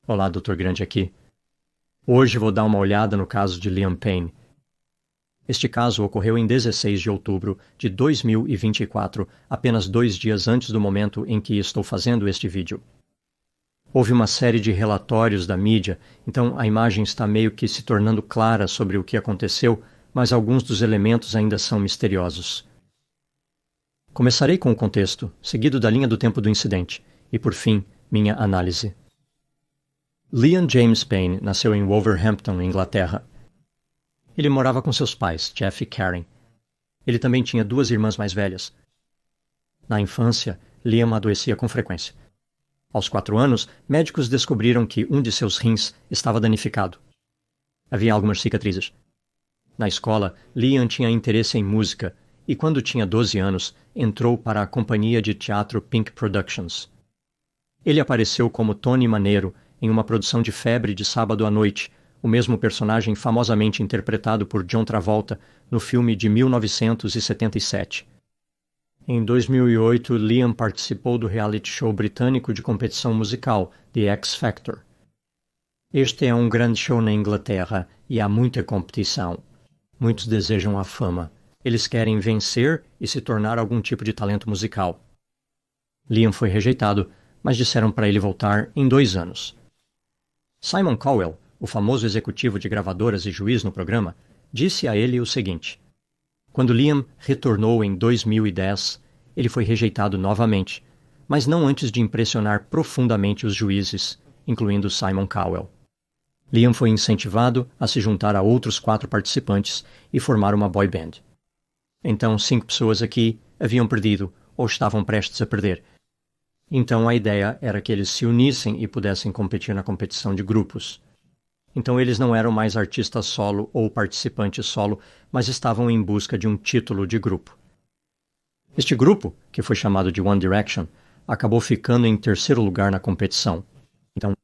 Olá, Dr. Grant aqui. Hoje vou dar uma olhada no caso de Liam Payne. Este caso ocorreu em 16 de outubro de 2024, apenas 2 dias antes do momento em que estou fazendo este vídeo. Houve uma série de relatórios da mídia, então a imagem está meio que se tornando clara sobre o que aconteceu, mas alguns dos elementos ainda são misteriosos. Começarei com o contexto, seguido da linha do tempo do incidente, e por fim, minha análise. Liam James Payne nasceu em Wolverhampton, Inglaterra. Ele morava com seus pais, Jeff e Karen. Ele também tinha 2 irmãs mais velhas. Na infância, Liam adoecia com frequência. Aos 4 anos, médicos descobriram que um de seus rins estava danificado. Havia algumas cicatrizes. Na escola, Liam tinha interesse em música e, quando tinha 12 anos, entrou para a companhia de teatro Pink Productions. Ele apareceu como Tony Maneiro em uma produção de Febre de Sábado à Noite, o mesmo personagem famosamente interpretado por John Travolta no filme de 1977. Em 2008, Liam participou do reality show britânico de competição musical, The X Factor. Este é um grande show na Inglaterra e há muita competição. Muitos desejam a fama. Eles querem vencer e se tornar algum tipo de talento musical. Liam foi rejeitado, mas disseram para ele voltar em 2 anos. Simon Cowell, o famoso executivo de gravadoras e juiz no programa, disse a ele o seguinte: quando Liam retornou em 2010, ele foi rejeitado novamente, mas não antes de impressionar profundamente os juízes, incluindo Simon Cowell. Liam foi incentivado a se juntar a outros 4 participantes e formar uma boy band. Então 5 pessoas aqui haviam perdido ou estavam prestes a perder. Então a ideia era que eles se unissem e pudessem competir na competição de grupos. Então eles não eram mais artistas solo ou participantes solo, mas estavam em busca de um título de grupo. Este grupo, que foi chamado de One Direction, acabou ficando em 3º lugar na competição. Então,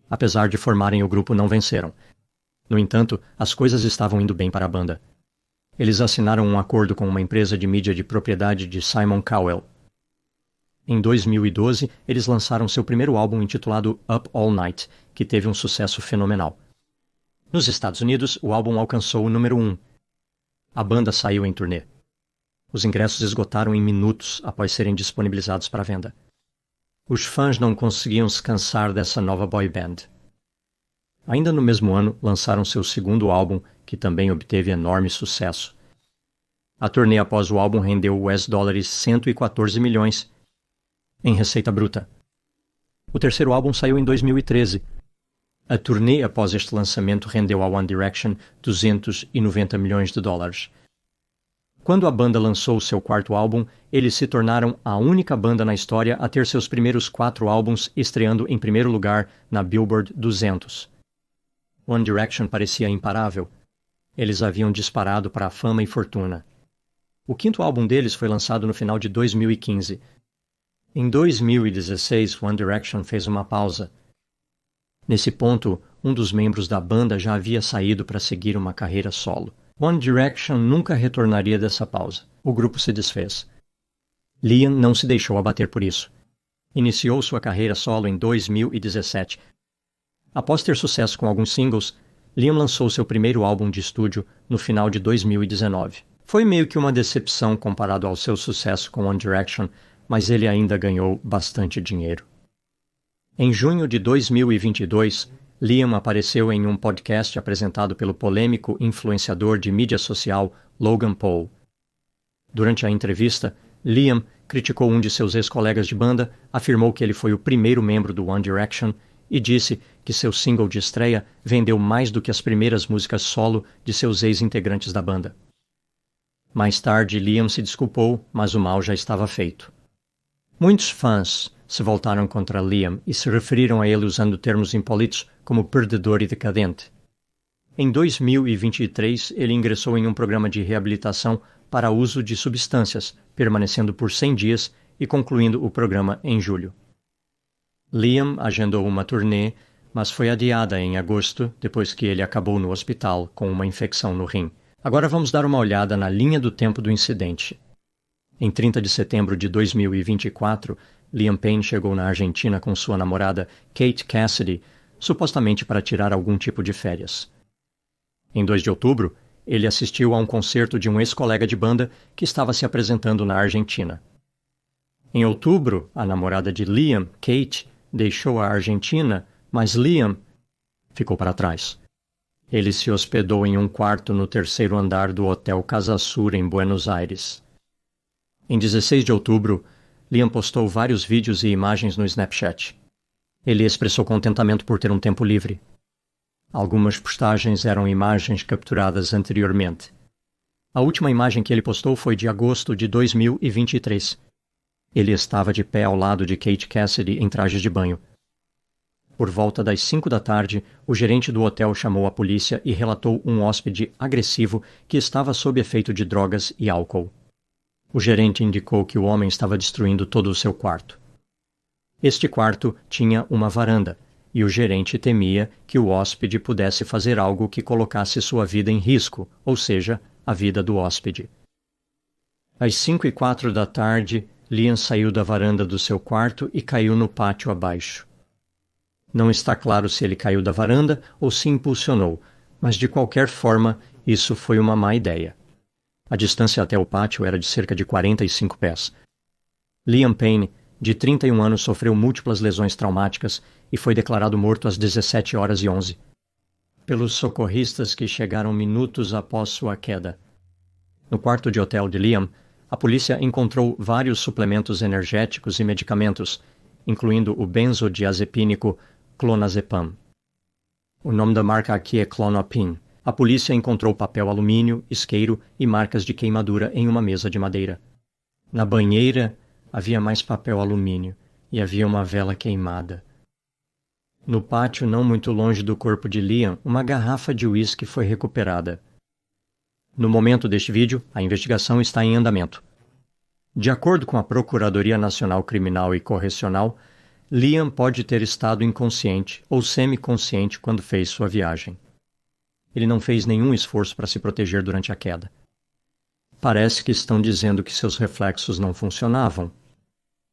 apesar de formarem o grupo, não venceram. No entanto, as coisas estavam indo bem para a banda. Eles assinaram um acordo com uma empresa de mídia de propriedade de Simon Cowell. Em 2012, eles lançaram seu primeiro álbum intitulado Up All Night, que teve um sucesso fenomenal. Nos Estados Unidos, o álbum alcançou o número 1. A banda saiu em turnê. Os ingressos esgotaram em minutos após serem disponibilizados para venda. Os fãs não conseguiam se cansar dessa nova boy band. Ainda no mesmo ano, lançaram seu 2º álbum, que também obteve enorme sucesso. A turnê após o álbum rendeu US$ 114 milhões em receita bruta. O 3º álbum saiu em 2013. A turnê após este lançamento rendeu a One Direction $290 milhões. Quando a banda lançou seu 4º álbum, eles se tornaram a única banda na história a ter seus primeiros 4 álbuns estreando em primeiro lugar na Billboard 200. One Direction parecia imparável. Eles haviam disparado para a fama e fortuna. O 5º álbum deles foi lançado no final de 2015. Em 2016, One Direction fez uma pausa. Nesse ponto, um dos membros da banda já havia saído para seguir uma carreira solo. One Direction nunca retornaria dessa pausa. O grupo se desfez. Liam não se deixou abater por isso. Iniciou sua carreira solo em 2017. Após ter sucesso com alguns singles, Liam lançou seu primeiro álbum de estúdio no final de 2019. Foi meio que uma decepção comparado ao seu sucesso com One Direction, mas ele ainda ganhou bastante dinheiro. Em junho de 2022, Liam apareceu em um podcast apresentado pelo polêmico influenciador de mídia social Logan Paul. Durante a entrevista, Liam criticou um de seus ex-colegas de banda, afirmou que ele foi o primeiro membro do One Direction e disse que seu single de estreia vendeu mais do que as primeiras músicas solo de seus ex-integrantes da banda. Mais tarde, Liam se desculpou, mas o mal já estava feito. Muitos fãs se voltaram contra Liam e se referiram a ele usando termos impolitos como perdedor e decadente. Em 2023, ele ingressou em um programa de reabilitação para uso de substâncias, permanecendo por 100 dias e concluindo o programa em julho. Liam agendou uma turnê, mas foi adiada em agosto, depois que ele acabou no hospital com uma infecção no rim. Agora vamos dar uma olhada na linha do tempo do incidente. Em 30 de setembro de 2024, Liam Payne chegou na Argentina com sua namorada Kate Cassidy, supostamente para tirar algum tipo de férias. Em 2 de outubro, ele assistiu a um concerto de um ex-colega de banda que estava se apresentando na Argentina. Em outubro, a namorada de Liam, Kate, deixou a Argentina, mas Liam ficou para trás. Ele se hospedou em um quarto no 3º andar do Hotel Casa Sur, em Buenos Aires. Em 16 de outubro, Liam postou vários vídeos e imagens no Snapchat. Ele expressou contentamento por ter um tempo livre. Algumas postagens eram imagens capturadas anteriormente. A última imagem que ele postou foi de agosto de 2023. Ele estava de pé ao lado de Kate Cassidy em traje de banho. Por volta das 5 da tarde, o gerente do hotel chamou a polícia e relatou um hóspede agressivo que estava sob efeito de drogas e álcool. O gerente indicou que o homem estava destruindo todo o seu quarto. Este quarto tinha uma varanda, e o gerente temia que o hóspede pudesse fazer algo que colocasse sua vida em risco, ou seja, a vida do hóspede. Às 5:04 da tarde, Liam saiu da varanda do seu quarto e caiu no pátio abaixo. Não está claro se ele caiu da varanda ou se impulsionou, mas de qualquer forma, isso foi uma má ideia. A distância até o pátio era de cerca de 45 pés. Liam Payne, de 31 anos, sofreu múltiplas lesões traumáticas e foi declarado morto às 17h11, pelos socorristas que chegaram minutos após sua queda. No quarto de hotel de Liam, a polícia encontrou vários suplementos energéticos e medicamentos, incluindo o benzodiazepínico clonazepam. O nome da marca aqui é Klonopin. A polícia encontrou papel alumínio, isqueiro e marcas de queimadura em uma mesa de madeira. Na banheira havia mais papel alumínio e havia uma vela queimada. No pátio, não muito longe do corpo de Liam, uma garrafa de uísque foi recuperada. No momento deste vídeo, a investigação está em andamento. De acordo com a Procuradoria Nacional Criminal e Correcional, Liam pode ter estado inconsciente ou semiconsciente quando fez sua viagem. Ele não fez nenhum esforço para se proteger durante a queda. Parece que estão dizendo que seus reflexos não funcionavam.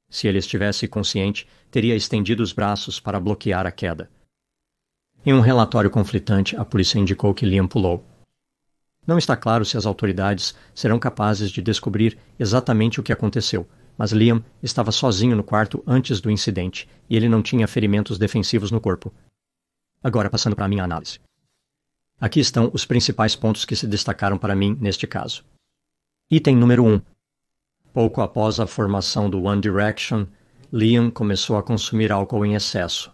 Se ele estivesse consciente, teria estendido os braços para bloquear a queda. Em um relatório conflitante, a polícia indicou que Liam pulou. Não está claro se as autoridades serão capazes de descobrir exatamente o que aconteceu, mas Liam estava sozinho no quarto antes do incidente e ele não tinha ferimentos defensivos no corpo. Agora, passando para a minha análise. Aqui estão os principais pontos que se destacaram para mim neste caso. Item número 1. Pouco após a formação do One Direction, Liam começou a consumir álcool em excesso.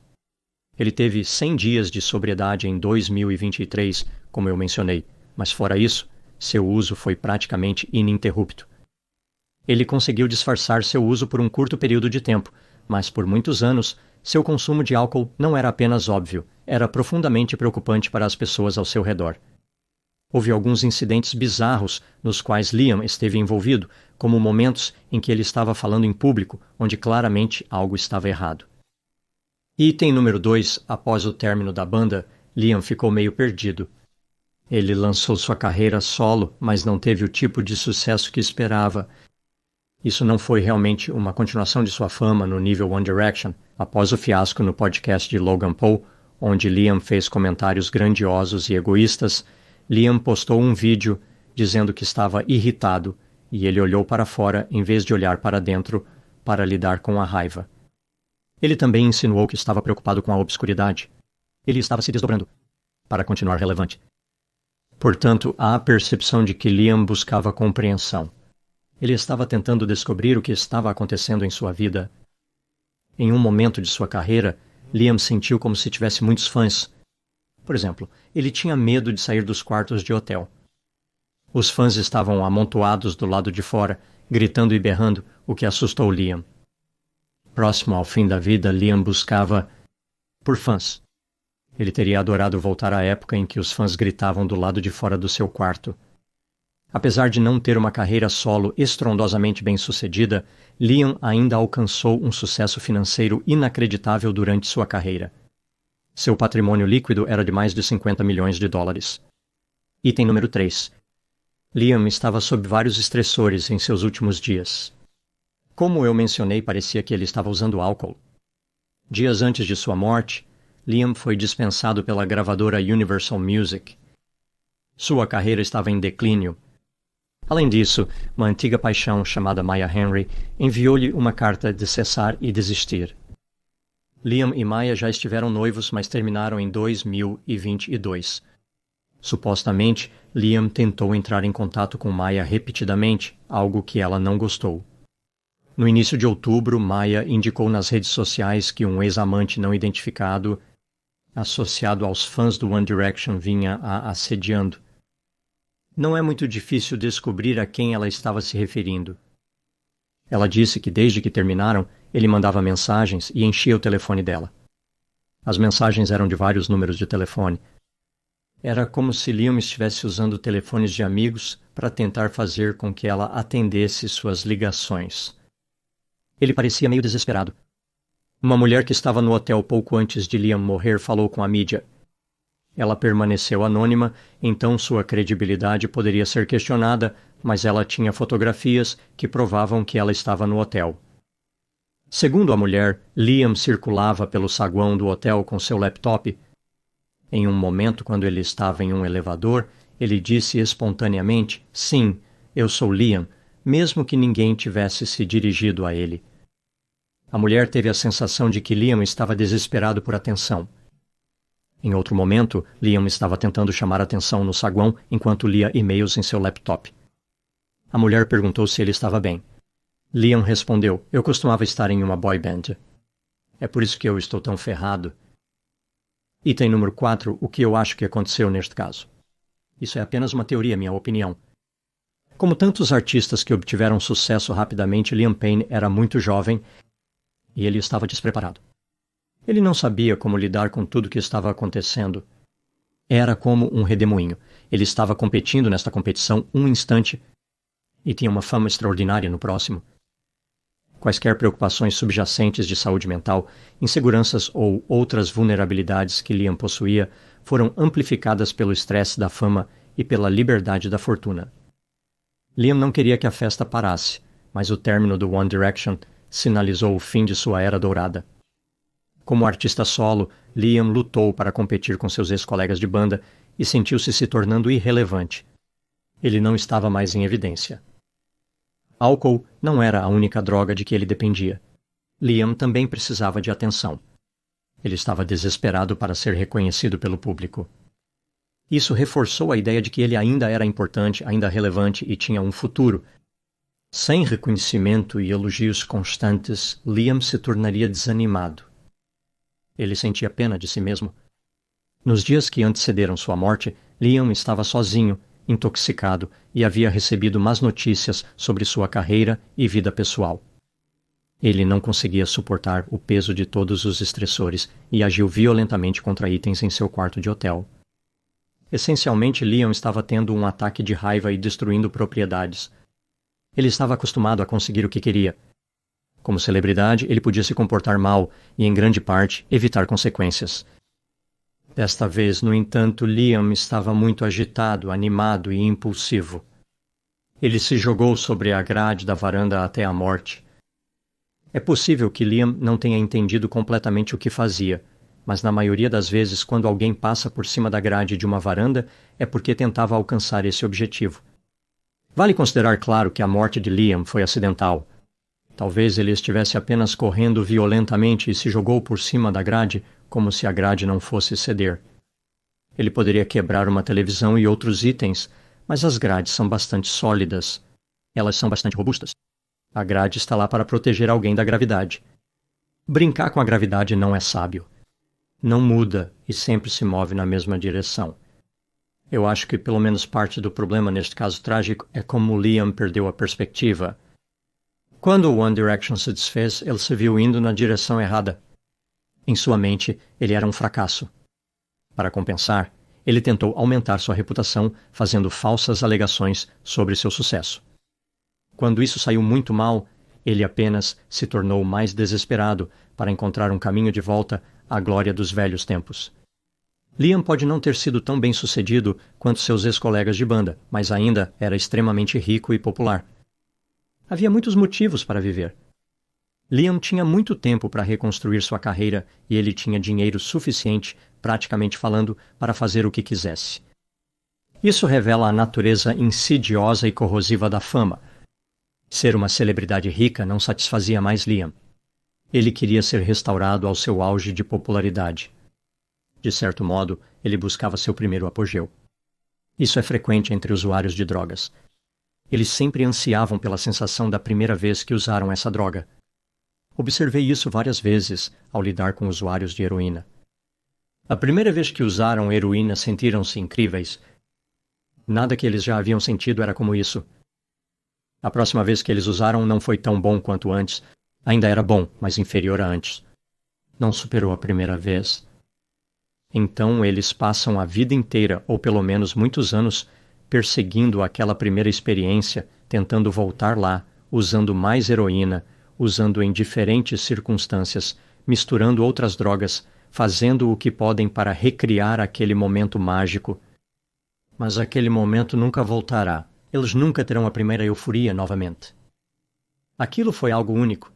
Ele teve 100 dias de sobriedade em 2023, como eu mencionei, mas fora isso, seu uso foi praticamente ininterrupto. Ele conseguiu disfarçar seu uso por um curto período de tempo, mas por muitos anos, seu consumo de álcool não era apenas óbvio, era profundamente preocupante para as pessoas ao seu redor. Houve alguns incidentes bizarros nos quais Liam esteve envolvido, como momentos em que ele estava falando em público, onde claramente algo estava errado. Item número 2. Após o término da banda, Liam ficou meio perdido. Ele lançou sua carreira solo, mas não teve o tipo de sucesso que esperava. Isso não foi realmente uma continuação de sua fama no nível One Direction. Após o fiasco no podcast de Logan Paul, onde Liam fez comentários grandiosos e egoístas, Liam postou um vídeo dizendo que estava irritado e ele olhou para fora em vez de olhar para dentro para lidar com a raiva. Ele também insinuou que estava preocupado com a obscuridade. Ele estava se desdobrando para continuar relevante. Portanto, há a percepção de que Liam buscava compreensão. Ele estava tentando descobrir o que estava acontecendo em sua vida. Em um momento de sua carreira, Liam sentiu como se tivesse muitos fãs. Por exemplo, ele tinha medo de sair dos quartos de hotel. Os fãs estavam amontoados do lado de fora, gritando e berrando, o que assustou Liam. Próximo ao fim da vida, Liam buscava por fãs. Ele teria adorado voltar à época em que os fãs gritavam do lado de fora do seu quarto. Apesar de não ter uma carreira solo estrondosamente bem-sucedida, Liam ainda alcançou um sucesso financeiro inacreditável durante sua carreira. Seu patrimônio líquido era de mais de 50 milhões de dólares. Item número 3. Liam estava sob vários estressores em seus últimos dias. Como eu mencionei, parecia que ele estava usando álcool. Dias antes de sua morte, Liam foi dispensado pela gravadora Universal Music. Sua carreira estava em declínio. Além disso, uma antiga paixão chamada Maya Henry enviou-lhe uma carta de cessar e desistir. Liam e Maya já estiveram noivos, mas terminaram em 2022. Supostamente, Liam tentou entrar em contato com Maya repetidamente, algo que ela não gostou. No início de outubro, Maya indicou nas redes sociais que um ex-amante não identificado, associado aos fãs do One Direction, vinha a assediando. Não é muito difícil descobrir a quem ela estava se referindo. Ela disse que desde que terminaram, ele mandava mensagens e enchia o telefone dela. As mensagens eram de vários números de telefone. Era como se Liam estivesse usando telefones de amigos para tentar fazer com que ela atendesse suas ligações. Ele parecia meio desesperado. Uma mulher que estava no hotel pouco antes de Liam morrer falou com a mídia. Ela permaneceu anônima, então sua credibilidade poderia ser questionada, mas ela tinha fotografias que provavam que ela estava no hotel. Segundo a mulher, Liam circulava pelo saguão do hotel com seu laptop. Em um momento, quando ele estava em um elevador, ele disse espontaneamente: "Sim, eu sou Liam", mesmo que ninguém tivesse se dirigido a ele. A mulher teve a sensação de que Liam estava desesperado por atenção. Em outro momento, Liam estava tentando chamar atenção no saguão enquanto lia e-mails em seu laptop. A mulher perguntou se ele estava bem. Liam respondeu: "Eu costumava estar em uma boy band. É por isso que eu estou tão ferrado." Item número 4. O que eu acho que aconteceu neste caso. Isso é apenas uma teoria, minha opinião. Como tantos artistas que obtiveram sucesso rapidamente, Liam Payne era muito jovem e ele estava despreparado. Ele não sabia como lidar com tudo o que estava acontecendo. Era como um redemoinho. Ele estava competindo nesta competição um instante e tinha uma fama extraordinária no próximo. Quaisquer preocupações subjacentes de saúde mental, inseguranças ou outras vulnerabilidades que Liam possuía foram amplificadas pelo estresse da fama e pela liberdade da fortuna. Liam não queria que a festa parasse, mas o término do One Direction sinalizou o fim de sua era dourada. Como artista solo, Liam lutou para competir com seus ex-colegas de banda e sentiu-se se tornando irrelevante. Ele não estava mais em evidência. Álcool não era a única droga de que ele dependia. Liam também precisava de atenção. Ele estava desesperado para ser reconhecido pelo público. Isso reforçou a ideia de que ele ainda era importante, ainda relevante e tinha um futuro. Sem reconhecimento e elogios constantes, Liam se tornaria desanimado. Ele sentia pena de si mesmo. Nos dias que antecederam sua morte, Liam estava sozinho, intoxicado, e havia recebido más notícias sobre sua carreira e vida pessoal. Ele não conseguia suportar o peso de todos os estressores e agiu violentamente contra itens em seu quarto de hotel. Essencialmente, Liam estava tendo um ataque de raiva e destruindo propriedades. Ele estava acostumado a conseguir o que queria. Como celebridade, ele podia se comportar mal e, em grande parte, evitar consequências. Desta vez, no entanto, Liam estava muito agitado, animado e impulsivo. Ele se jogou sobre a grade da varanda até a morte. É possível que Liam não tenha entendido completamente o que fazia, mas na maioria das vezes, quando alguém passa por cima da grade de uma varanda, é porque tentava alcançar esse objetivo. Vale considerar claro que a morte de Liam foi acidental. Talvez ele estivesse apenas correndo violentamente e se jogou por cima da grade, como se a grade não fosse ceder. Ele poderia quebrar uma televisão e outros itens, mas as grades são bastante sólidas. Elas são bastante robustas. A grade está lá para proteger alguém da gravidade. Brincar com a gravidade não é sábio. Não muda e sempre se move na mesma direção. Eu acho que pelo menos parte do problema neste caso trágico é como Liam perdeu a perspectiva. Quando o One Direction se desfez, ele se viu indo na direção errada. Em sua mente, ele era um fracasso. Para compensar, ele tentou aumentar sua reputação fazendo falsas alegações sobre seu sucesso. Quando isso saiu muito mal, ele apenas se tornou mais desesperado para encontrar um caminho de volta à glória dos velhos tempos. Liam pode não ter sido tão bem-sucedido quanto seus ex-colegas de banda, mas ainda era extremamente rico e popular. Havia muitos motivos para viver. Liam tinha muito tempo para reconstruir sua carreira e ele tinha dinheiro suficiente, praticamente falando, para fazer o que quisesse. Isso revela a natureza insidiosa e corrosiva da fama. Ser uma celebridade rica não satisfazia mais Liam. Ele queria ser restaurado ao seu auge de popularidade. De certo modo, ele buscava seu primeiro apogeu. Isso é frequente entre usuários de drogas. Eles sempre ansiavam pela sensação da primeira vez que usaram essa droga. Observei isso várias vezes ao lidar com usuários de heroína. A primeira vez que usaram heroína sentiram-se incríveis. Nada que eles já haviam sentido era como isso. A próxima vez que eles usaram não foi tão bom quanto antes. Ainda era bom, mas inferior a antes. Não superou a primeira vez. Então eles passam a vida inteira, ou pelo menos muitos anos, perseguindo aquela primeira experiência, tentando voltar lá, usando mais heroína, usando em diferentes circunstâncias, misturando outras drogas, fazendo o que podem para recriar aquele momento mágico. Mas aquele momento nunca voltará. Eles nunca terão a primeira euforia novamente. Aquilo foi algo único.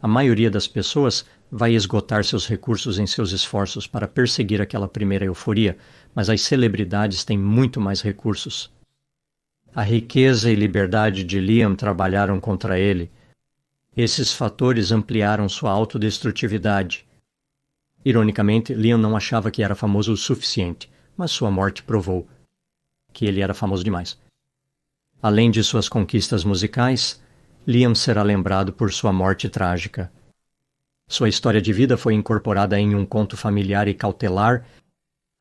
A maioria das pessoas vai esgotar seus recursos em seus esforços para perseguir aquela primeira euforia, mas as celebridades têm muito mais recursos. A riqueza e liberdade de Liam trabalharam contra ele. Esses fatores ampliaram sua autodestrutividade. Ironicamente, Liam não achava que era famoso o suficiente, mas sua morte provou que ele era famoso demais. Além de suas conquistas musicais, Liam será lembrado por sua morte trágica. Sua história de vida foi incorporada em um conto familiar e cautelar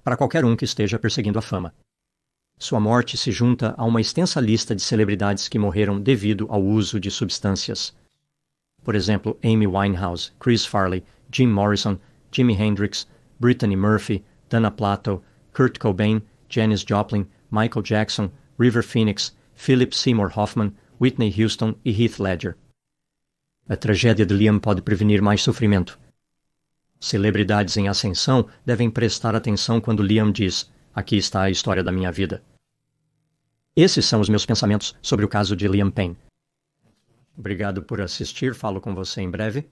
para qualquer um que esteja perseguindo a fama. Sua morte se junta a uma extensa lista de celebridades que morreram devido ao uso de substâncias. Por exemplo, Amy Winehouse, Chris Farley, Jim Morrison, Jimi Hendrix, Brittany Murphy, Dana Plato, Kurt Cobain, Janis Joplin, Michael Jackson, River Phoenix, Philip Seymour Hoffman, Whitney Houston e Heath Ledger. A tragédia de Liam pode prevenir mais sofrimento. Celebridades em ascensão devem prestar atenção quando Liam diz: "Aqui está a história da minha vida." Esses são os meus pensamentos sobre o caso de Liam Payne. Obrigado por assistir, falo com você em breve.